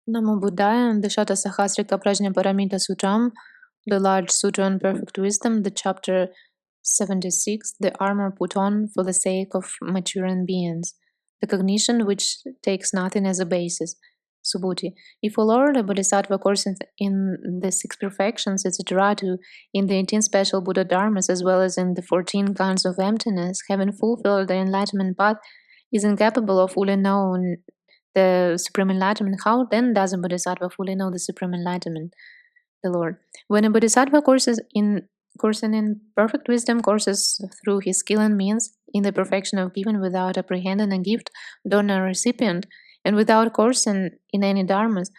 Namo Buddhaya, the Satasahasrika Prajnaparamita Sutram, the large sutra on perfect wisdom, the chapter 76, the armor put on for the sake of maturing beings, the cognition which takes nothing as a basis. Subhuti. If, O Lord, a Bodhisattva courses in the six perfections, etc., in the 18 special Buddhadharmas, as well as in the 14 kinds of emptiness, having fulfilled the enlightenment-path, is incapable of fully knowing the Supreme Enlightenment, how then does a Bodhisattva fully know the Supreme Enlightenment, the Lord? When a Bodhisattva coursing in perfect wisdom courses through his skill and means in the perfection of giving without apprehending a gift, donor, recipient, and without coursing in any dharmas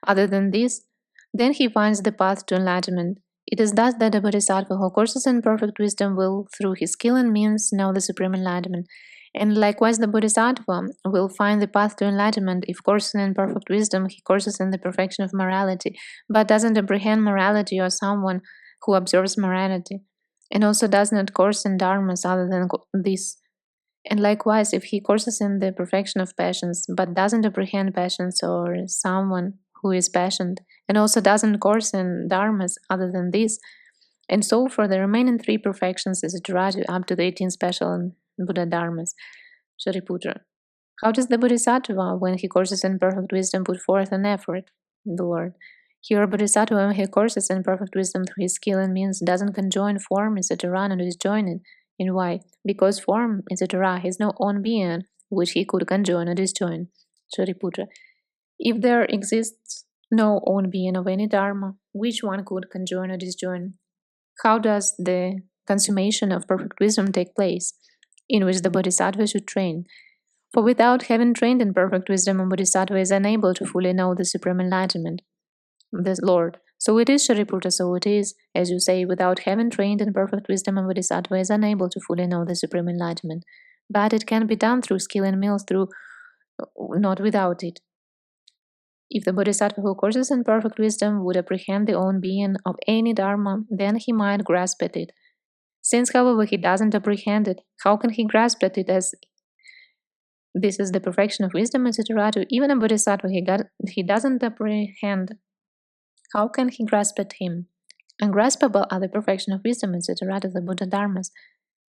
other than this, then he finds the path to enlightenment. It is thus that a Bodhisattva who courses in perfect wisdom will, through his skill and means, know the Supreme Enlightenment. And likewise, the Bodhisattva will find the path to enlightenment if, coursing in perfect wisdom, he courses in the perfection of morality, but doesn't apprehend morality or someone who observes morality, and also does not course in dharmas other than this. And likewise, if he courses in the perfection of passions, but doesn't apprehend passions or someone who is passionate, and also doesn't course in dharmas other than this, and so for the remaining three perfections, etc., up to the 18 special Buddhadharmas. Shariputra. How does the Bodhisattva, when he courses in perfect wisdom, put forth an effort? The Lord. Here, Bodhisattva, when he courses in perfect wisdom through his skill and means, doesn't conjoin form, etc., nor disjoin it. And why? Because form, etc., has no own being, which he could conjoin or disjoin. Shariputra. If there exists no own being of any dharma, which one could conjoin or disjoin? How does the consummation of perfect wisdom take place, in which the Bodhisattva should train? For without having trained in perfect wisdom, a Bodhisattva is unable to fully know the Supreme Enlightenment, the Lord. So it is, Shariputra, so it is, as you say, without having trained in perfect wisdom, a Bodhisattva is unable to fully know the Supreme Enlightenment. But it can be done through skill and means, not without it. If the Bodhisattva who courses in perfect wisdom would apprehend the own being of any Dharma, then he might grasp at it. Since, however, he doesn't apprehend it, how can he grasp at it as this is the perfection of wisdom, etc.? To even a Bodhisattva he doesn't apprehend, how can he grasp at him? Ungraspable are the perfection of wisdom, etc., to the Buddhadharmas.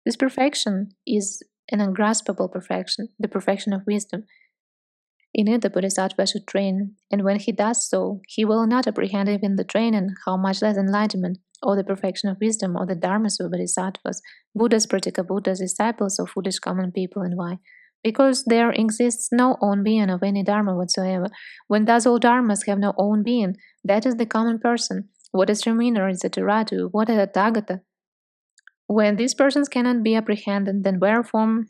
This perfection is an ungraspable perfection, the perfection of wisdom. In it, the Bodhisattva should train, and when he does so, he will not apprehend even the training, how much less enlightenment, or the perfection of wisdom, or the dharmas of Bodhisattvas, Buddhas, Pratika Buddhas, disciples of foolish common people. And why? Because there exists no own being of any dharma whatsoever. When thus all dharmas have no own being, that is the common person. What is Ramina, etc., to what is a Tathagata? When these persons cannot be apprehended, then wherefrom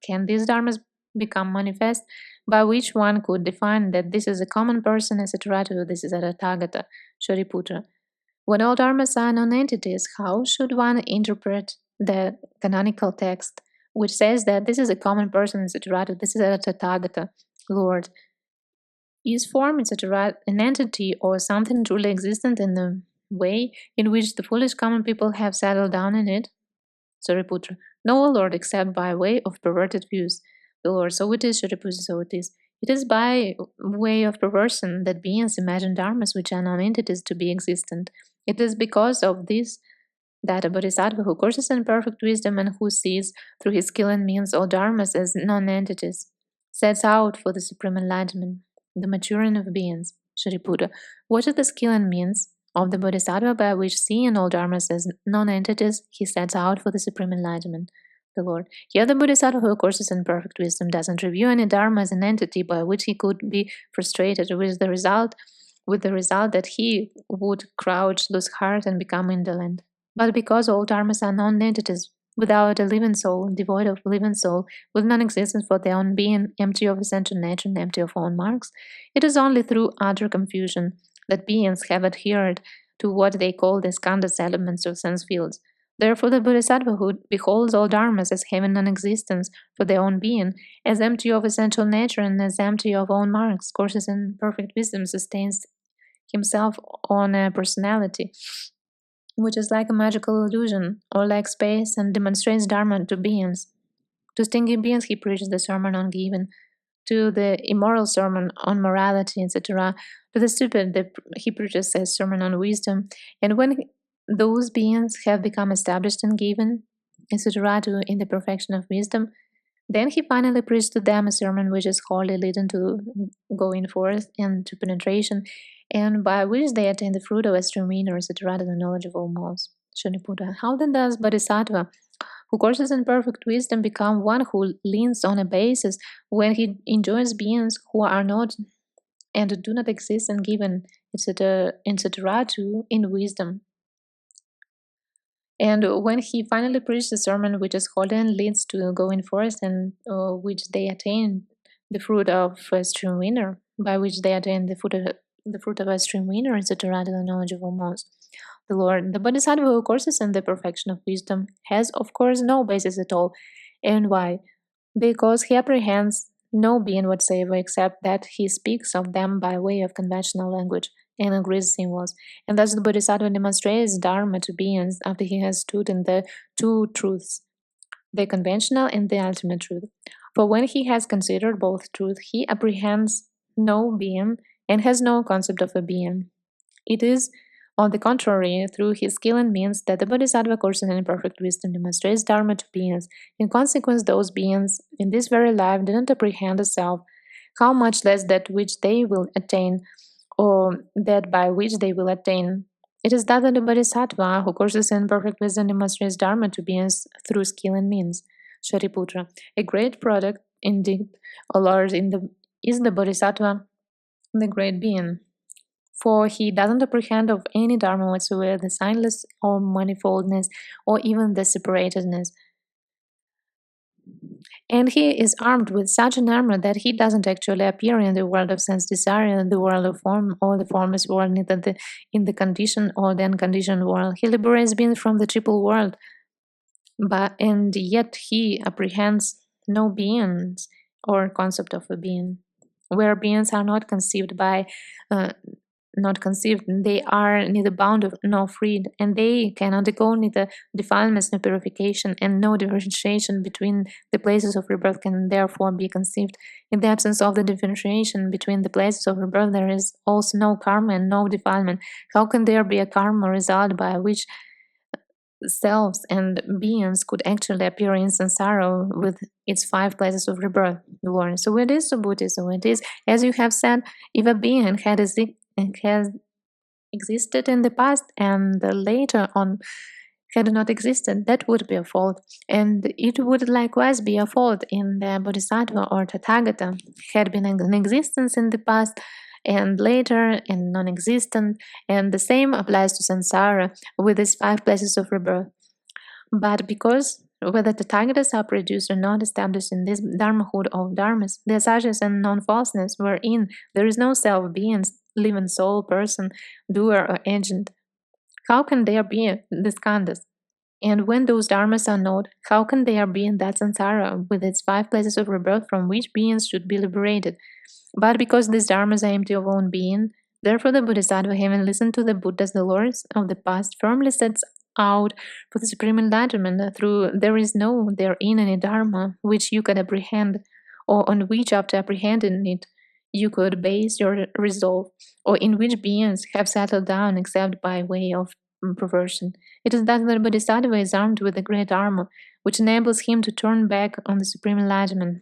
can these dharmas become manifest, by which one could define that this is a common person, etc., to this is a Tathagata? Shariputra. When all dharmas are non-entities, how should one interpret the canonical text, which says that this is a common person, etc., to this is a Tathagata? Lord. Is form, etc., an entity or something truly existent in the way in which the foolish common people have settled down in it? Shariputra. No, Lord, except by way of perverted views. The Lord. So it is, Shariputra, so it is. It is by way of perversion that beings imagine dharmas which are non-entities to be existent. It is because of this that a Bodhisattva who courses in perfect wisdom and who sees through his skill and means all dharmas as non-entities sets out for the supreme enlightenment, the maturing of beings. Shariputra. What is the skill and means of the Bodhisattva by which, seeing all dharmas as non-entities, he sets out for the supreme enlightenment? The Lord. Here the Bodhisattva who courses in perfect wisdom doesn't review any dharma as an entity by which he could be frustrated, with the result that he would crouch, lose heart, and become indolent. But because all dharmas are non-entities, without a living soul, devoid of living soul, with non-existence for their own being, empty of essential nature and empty of own marks, it is only through utter confusion that beings have adhered to what they call the skandhas elements or sense fields. Therefore, the Bodhisattva who beholds all dharmas as having non-existence for their own being, as empty of essential nature and as empty of own marks, courses in perfect wisdom, sustains himself on a personality, which is like a magical illusion, or like space, and demonstrates Dharma to beings. To stinging beings he preaches the sermon on giving, to the immoral sermon on morality, etc., to the stupid, he preaches a sermon on wisdom. And when those beings have become established and given, etc., in the perfection of wisdom, then he finally preached to them a sermon which is wholly leading to going forth and to penetration, and by which they attain the fruit of extreme winner, etc., to the knowledge of all modes. Shariputra. How then does Bodhisattva, who courses in perfect wisdom, become one who leans on a basis when he enjoys beings who are not and do not exist and given, etc., in wisdom? And when he finally preached the sermon which is holy and leads to going forth, and which they attain the fruit of a stream winner, by which they attain the fruit of a stream winner, etc., to the knowledge of all modes. The Lord, the Bodhisattva who courses in the perfection of wisdom, has of course no basis at all. And why? Because he apprehends no being whatsoever except that he speaks of them by way of conventional language and agrees symbols. And thus the Bodhisattva demonstrates Dharma to beings after he has stood in the two truths, the conventional and the ultimate truth. For when he has considered both truth, he apprehends no being and has no concept of a being. It is, on the contrary, through his skill and means that the Bodhisattva courses in perfect wisdom demonstrates Dharma to beings. In consequence, those beings in this very life do not apprehend the self, how much less that which they will attain, or that by which they will attain. It is that the Bodhisattva who courses in perfect wisdom demonstrates Dharma to beings through skill and means. Shariputra. A great product, indeed, O Lord, is the Bodhisattva, the great being. For he doesn't apprehend of any dharma whatsoever, the signless or manifoldness, or even the separatedness. And he is armed with such an armor that he doesn't actually appear in the world of sense desire, the world of form, or the formless world, neither in the conditioned or the unconditioned world. He liberates beings from the triple world, and yet he apprehends no beings or concept of a being. Where beings are not conceived they are neither bound nor freed, and they can undergo neither defilements nor purification, and no differentiation between the places of rebirth can therefore be conceived. In the absence of the differentiation between the places of rebirth, there is also no karma and no defilement. How can there be a karma result by which selves and beings could actually appear in samsara with its 5 places of rebirth, Lord? So it is, Subhuti, so it is, as you have said, if a being has existed in the past and later on had not existed, that would be a fault. And it would likewise be a fault in the Bodhisattva or Tathagata, had been in existence in the past and later and non-existent, and the same applies to samsara with its 5 places of rebirth. But because whether Tathagatas are produced or not established in this Dharmahood of Dharmas, the assages and non-falseness wherein there is no self-being, living soul, person, doer, or agent, how can there be the skandhas? And when those dharmas are not, how can there be in that samsara with its 5 places of rebirth from which beings should be liberated? But because these dharmas are empty of own being, therefore the Bodhisattva, having listened to the Buddhas, the lords of the past, firmly sets out for the supreme enlightenment through there is no therein any dharma which you could apprehend, or on which after apprehending it you could base your resolve, or in which beings have settled down except by way of perversion. It is that the Bodhisattva is armed with a great armor, which enables him to turn back on the supreme enlightenment.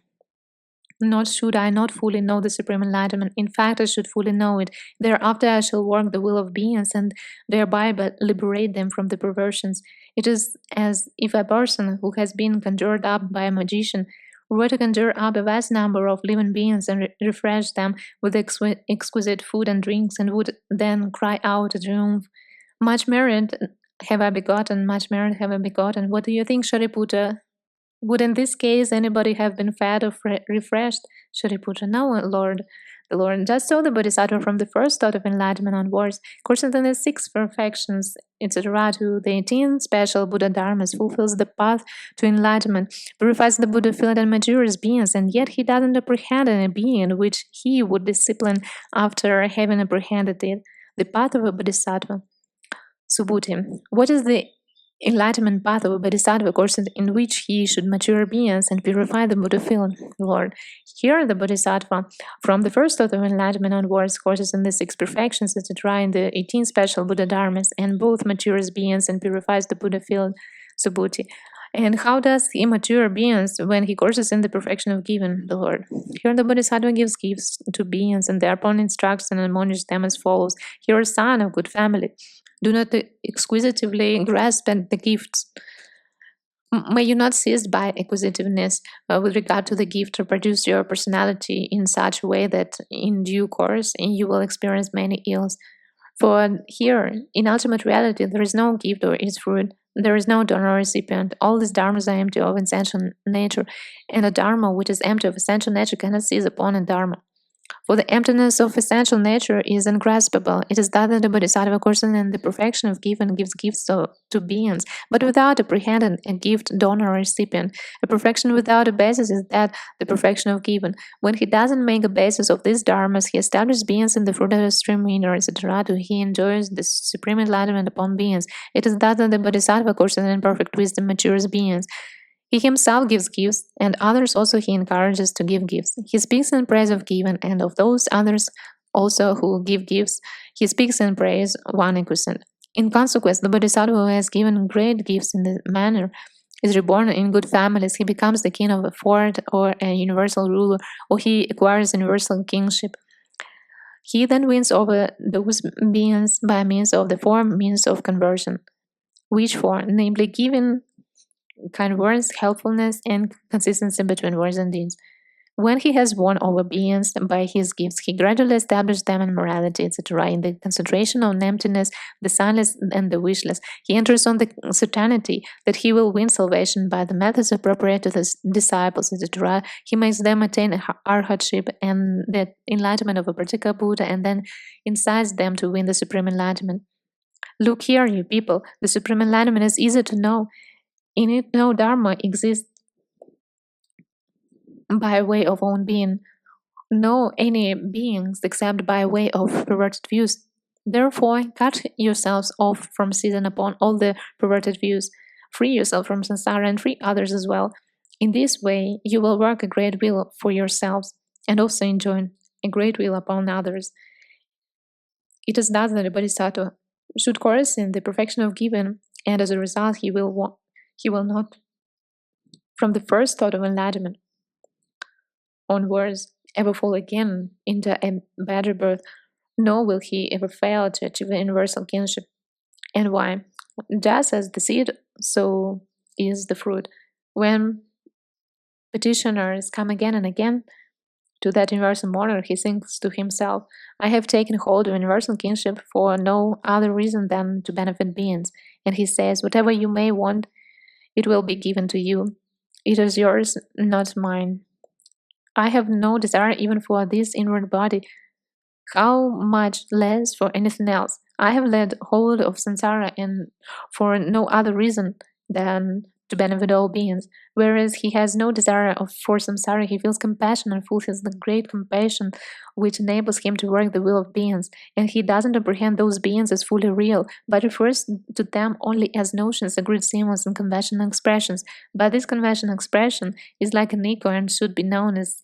Not should I not fully know the supreme enlightenment. In fact, I should fully know it. Thereafter I shall work the will of beings and thereby liberate them from the perversions. It is as if a person who has been conjured up by a magician were to conjure up a vast number of living beings and refresh them with exquisite food and drinks, and would then cry out in triumph, "Much merit have I begotten, much merit have I begotten." What do you think, Shariputra? Would in this case anybody have been fed or refreshed? Shariputra, no, Lord. The Lord, just so the Bodhisattva from the first thought of enlightenment onwards, courses in the 6 perfections, etc., to the 18 special Buddhadharmas, fulfills the path to enlightenment, purifies the Buddha field and matures beings, and yet he doesn't apprehend any being which he would discipline after having apprehended it, the path of a Bodhisattva. Subhuti, what is the enlightenment-path of a Bodhisattva course in which he should mature beings and purify the Buddha field, Lord. Here the Bodhisattva, from the first thought of enlightenment onwards, courses in the six perfections, etc., in the 18 special Buddhadharmas, and both matures beings and purifies the Buddha field, Subhuti. And how does he mature beings when he courses in the perfection of giving, the Lord? Here the Bodhisattva gives gifts to beings and thereupon instructs and admonishes them as follows. Here, son of good family, do not exquisitively grasp at the gifts. May you not cease by acquisitiveness with regard to the gift or produce your personality in such a way that in due course you will experience many ills. For here, in ultimate reality, there is no gift or its fruit. There is no donor or recipient. All these dharmas are empty of essential nature, and a dharma which is empty of essential nature cannot seize upon a dharma. For the emptiness of essential nature is ungraspable. It is that the Bodhisattva courses in the perfection of giving gives gifts to beings, but without apprehending a gift, donor, or recipient. A perfection without a basis is that the perfection of giving. When he doesn't make a basis of these dharmas, he establishes beings in the fruit of the stream inner, etc. He enjoys the supreme enlightenment upon beings. It is that the Bodhisattva courses in perfect wisdom matures beings. He himself gives gifts, and others also he encourages to give gifts. He speaks in praise of giving, and of those others also who give gifts, he speaks in praise 100%. In consequence, the Bodhisattva who has given great gifts in this manner is reborn in good families. He becomes the king of a fort or a universal ruler, or he acquires universal kingship. He then wins over those beings by means of the four means of conversion. Which four? Namely, giving, kind words, helpfulness, and consistency between words and deeds. When he has won over beings by his gifts, he gradually establishes them in morality, etc. In the concentration on emptiness, the signless, and the wishless, he enters on the certainty that he will win salvation by the methods appropriate to his disciples, etc. He makes them attain arhatship and the enlightenment of a particular Buddha, and then incites them to win the supreme enlightenment. Look here, you people, the supreme enlightenment is easy to know. In it, no dharma exists by way of own being, no any beings except by way of perverted views. Therefore, cut yourselves off from seizing upon all the perverted views. Free yourself from samsara and free others as well. In this way, you will work a great will for yourselves and also enjoy a great will upon others. It is thus that the Bodhisattva should course in the perfection of giving, and as a result, he will not, from the first thought of enlightenment onwards, ever fall again into a better birth, nor will he ever fail to achieve universal kinship. And why? Just as the seed, so is the fruit. When petitioners come again and again to that universal monarch, he thinks to himself, I have taken hold of universal kinship for no other reason than to benefit beings. And he says, whatever you may want, it will be given to you. It is yours, not mine. I have no desire even for this inward body, how much less for anything else. I have laid hold of samsara and for no other reason than to benefit all beings. Whereas he has no desire for samsara, he feels compassion and fulfills the great compassion which enables him to work the will of beings. And he doesn't apprehend those beings as fully real, but refers to them only as notions, agreed symbols, and conventional expressions. But this conventional expression is like an echo and should be known as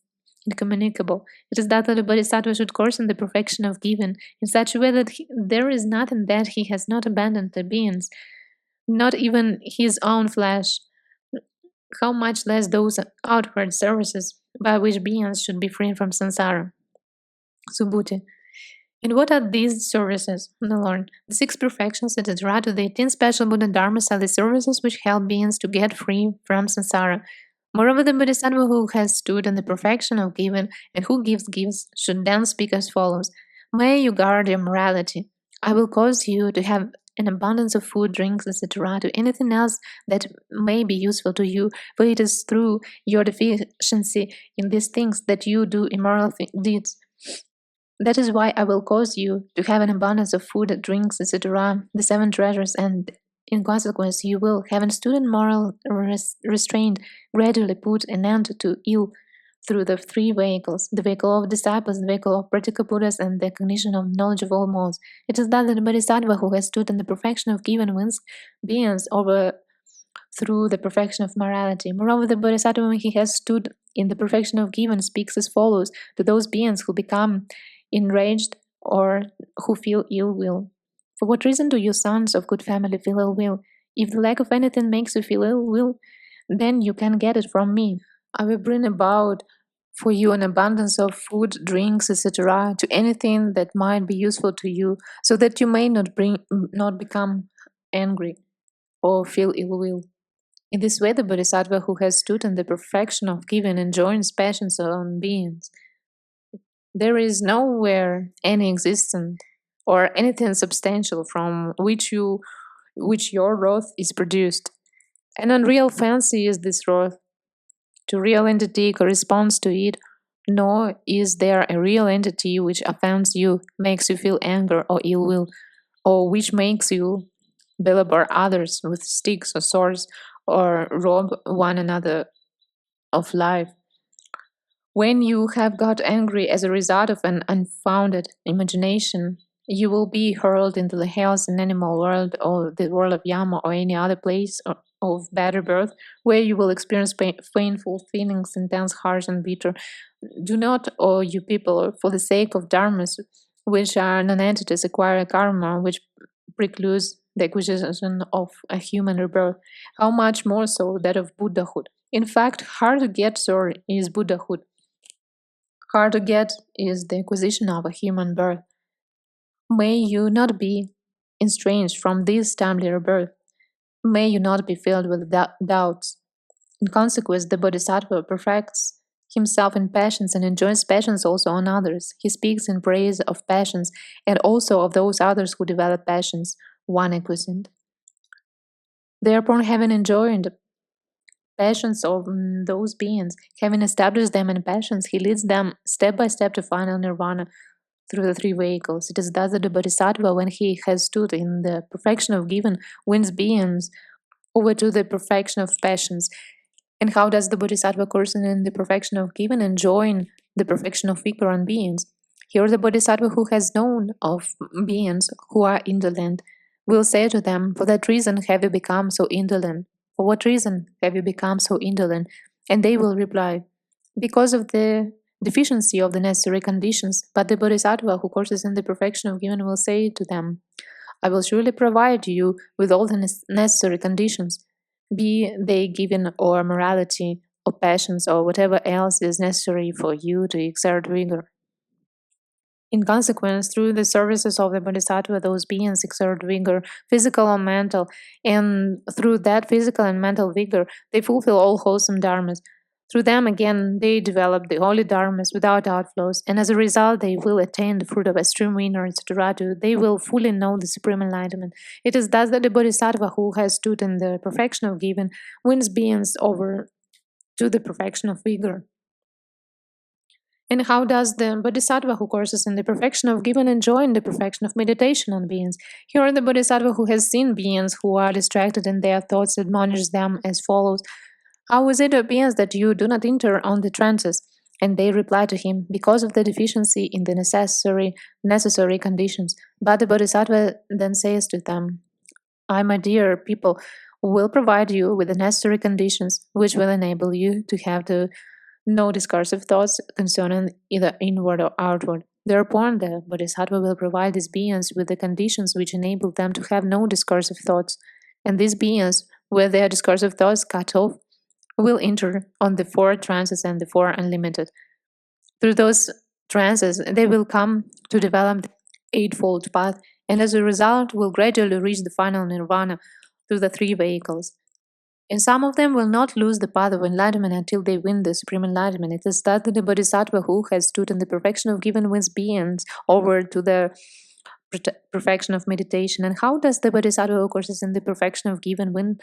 incommunicable. It is that the Bodhisattva should course in the perfection of giving in such a way that there is nothing that he has not abandoned the beings, not even his own flesh, how much less those outward services by which beings should be free from samsara. Subhuti. And what are these services? The Lord. The six perfections, etc., to the 18 special Buddhadharmas are the services which help beings to get free from samsara. Moreover, the Bodhisattva who has stood in the perfection of giving and who gives gifts should then speak as follows. May you guard your morality. I will cause you to have an abundance of food, drinks, etc., to anything else that may be useful to you, for it is through your deficiency in these things that you do immoral deeds. That is why I will cause you to have an abundance of food, drinks, etc., the seven treasures, and in consequence you will, having stood in moral restraint, gradually put an end to ill through the three vehicles, the vehicle of disciples, the vehicle of practical Buddhas, and the cognition of knowledge of all modes. It is that the Bodhisattva who has stood in the perfection of given wins beings over through the perfection of morality. Moreover, the Bodhisattva, when he has stood in the perfection of given, speaks as follows to those beings who become enraged or who feel ill will. For what reason do you sons of good family feel ill will? If the lack of anything makes you feel ill will, then you can get it from me. I will bring about for you an abundance of food, drinks, etc., to anything that might be useful to you, so that you may not become angry or feel ill will. In this way, the Bodhisattva who has stood in the perfection of giving enjoins passions on beings. There is nowhere any existent or anything substantial from which your wrath is produced. An unreal fancy is this wrath. To real entity corresponds to it, nor is there a real entity which offends you, makes you feel anger or ill will, or which makes you belabor others with sticks or swords, or rob one another of life. When you have got angry as a result of an unfounded imagination, you will be hurled into the hells and animal world, or the world of Yama, or any other place of better birth, where you will experience painful feelings, intense, harsh, and bitter. Do not, O you people, for the sake of dharmas, which are non-entities, acquire a karma which precludes the acquisition of a human rebirth. How much more so that of Buddhahood? In fact, hard to get, sir, is Buddhahood. Hard to get is the acquisition of a human birth. May you not be estranged from this timely rebirth. May you not be filled with doubts. In consequence, the Bodhisattva perfects himself in passions and enjoys passions also on others. He speaks in praise of passions and also of those others who develop passions, one acquiescent. Thereupon, having enjoyed passions of those beings, having established them in passions, he leads them step by step to final nirvana through the three vehicles. It is thus that the Bodhisattva, when he has stood in the perfection of given, wins beings over to the perfection of passions. And how does the Bodhisattva person in the perfection of given enjoin the perfection of vigor on beings? Here the Bodhisattva who has known of beings who are indolent will say to them, for that reason have you become so indolent? For what reason have you become so indolent? And they will reply, because of the deficiency of the necessary conditions. But the Bodhisattva who courses in the perfection of given will say to them, I will surely provide you with all the necessary conditions, be they given or morality or passions or whatever else is necessary for you to exert vigor. In consequence, through the services of the Bodhisattva, those beings exert vigor, physical or mental, and through that physical and mental vigor, they fulfill all wholesome dharmas. Through them, again, they develop the holy dharmas without outflows, and as a result, they will attain the fruit of extreme winner, etc. They will fully know the supreme enlightenment. It is thus that the Bodhisattva who has stood in the perfection of giving wins beings over to the perfection of vigor. And how does the Bodhisattva who courses in the perfection of giving enjoy in the perfection of meditation on beings? Here the Bodhisattva who has seen beings who are distracted in their thoughts admonishes them as follows. How is it, O beings, that you do not enter on the trances? And they reply to him, because of the deficiency in the necessary conditions. But the Bodhisattva then says to them, I, my dear people, will provide you with the necessary conditions which will enable you to have no discursive thoughts concerning either inward or outward. Thereupon, the Bodhisattva will provide these beings with the conditions which enable them to have no discursive thoughts. And these beings, with their discursive thoughts cut off, will enter on the four trances and the four unlimited. Through those trances, they will come to develop the eightfold path, and as a result will gradually reach the final nirvana through the three vehicles. And some of them will not lose the path of enlightenment until they win the supreme enlightenment. It is that the Bodhisattva who has stood in the perfection of given wins beings over to the perfection of meditation. And how does the Bodhisattva who courses in the perfection of given win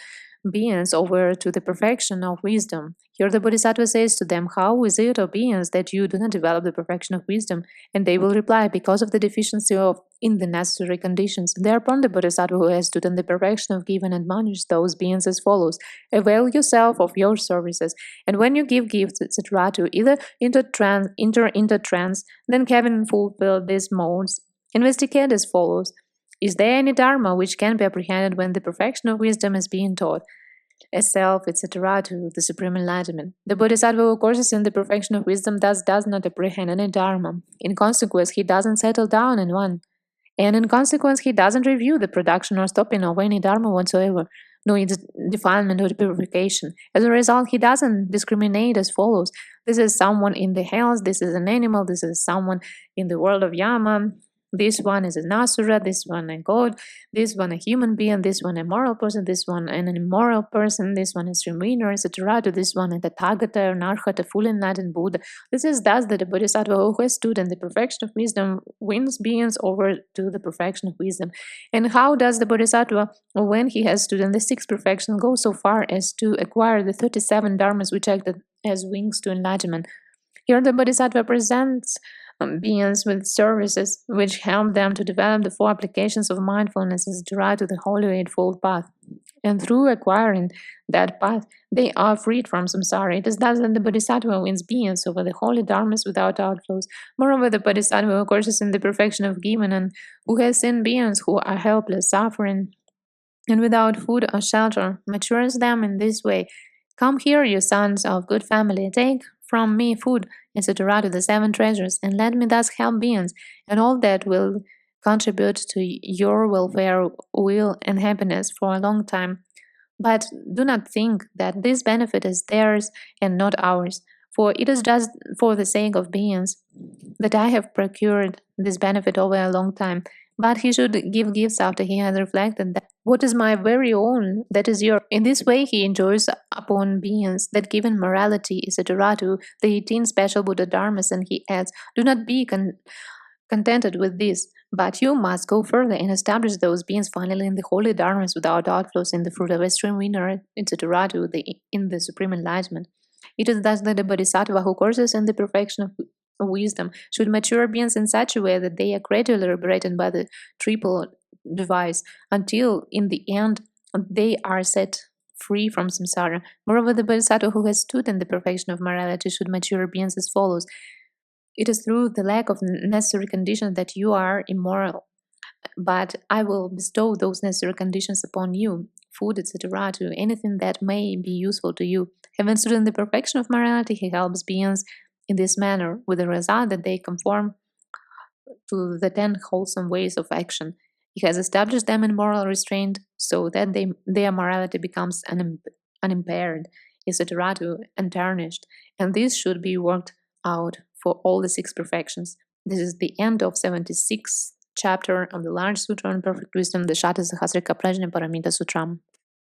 beings over to the perfection of wisdom? Here the Bodhisattva says to them, how is it, O beings, that you do not develop the perfection of wisdom? And they will reply, because of the deficiency in the necessary conditions. Thereupon the Bodhisattva who has stood in the perfection of given admonishes those beings as follows: avail yourself of your services, and when you give gifts, etc., to either enter into trance, then having fulfilled these modes, investigate as follows: is there any dharma which can be apprehended when the perfection of wisdom is being taught? As self, etc., to the supreme enlightenment. The Bodhisattva who courses in the perfection of wisdom thus does not apprehend any dharma. In consequence, he doesn't settle down in one. And in consequence, he doesn't review the production or stopping of any dharma whatsoever, nor its defilement or purification. As a result, he doesn't discriminate as follows: this is someone in the hells, this is an animal, this is someone in the world of Yama, this one is an asura, this one a god, this one a human being, this one a moral person, this one an immoral person, this one is Srimina, etc., to this one a Tathagata, an Arhat, a fully enlightened Buddha. This is thus that the Bodhisattva who has stood in the perfection of wisdom wins beings over to the perfection of wisdom. And how does the Bodhisattva, when he has stood in the sixth perfection, go so far as to acquire the 37 dharmas which act as wings to enlightenment? Here the Bodhisattva presents beings with services which help them to develop the four applications of mindfulness as derived to the Holy Eightfold Path. And through acquiring that path, they are freed from samsara. It is thus that the Bodhisattva wins beings over the holy dharmas without outflows. Moreover, the Bodhisattva who courses in the perfection of given and who has seen beings who are helpless, suffering, and without food or shelter, matures them in this way: come here, you sons of good family, take from me food, etc., to the seven treasures, and let me thus help beings, and all that will contribute to your welfare, will, and happiness for a long time. But do not think that this benefit is theirs and not ours, for it is just for the sake of beings that I have procured this benefit over a long time. But he should give gifts after he has reflected that what is my very own, that is yours. In this way he enjoys upon beings that given morality, etc., to the 18 special Buddhadharmas, and he adds, do not be contented with this, but you must go further and establish those beings finally in the holy dharmas without outflows, in the fruit of extreme winner, etc., in the supreme enlightenment. It is thus that the Bodhisattva who courses in the perfection of wisdom should mature beings in such a way that they are gradually liberated by the triple device, until in the end they are set free from samsara. Moreover, the Bodhisattva who has stood in the perfection of morality should mature beings as follows: it is through the lack of necessary conditions that you are immoral, but I will bestow those necessary conditions upon you, food, etc., to anything that may be useful to you. Having stood in the perfection of morality, he helps beings in this manner, with the result that they conform to the 10 wholesome ways of action. He has established them in moral restraint so that their morality becomes unimpaired, etc., untarnished, and this should be worked out for all the 6 perfections. This is the end of 76th chapter of the large sutra on perfect wisdom, the Satasahasrika Prajnaparamita Sutram.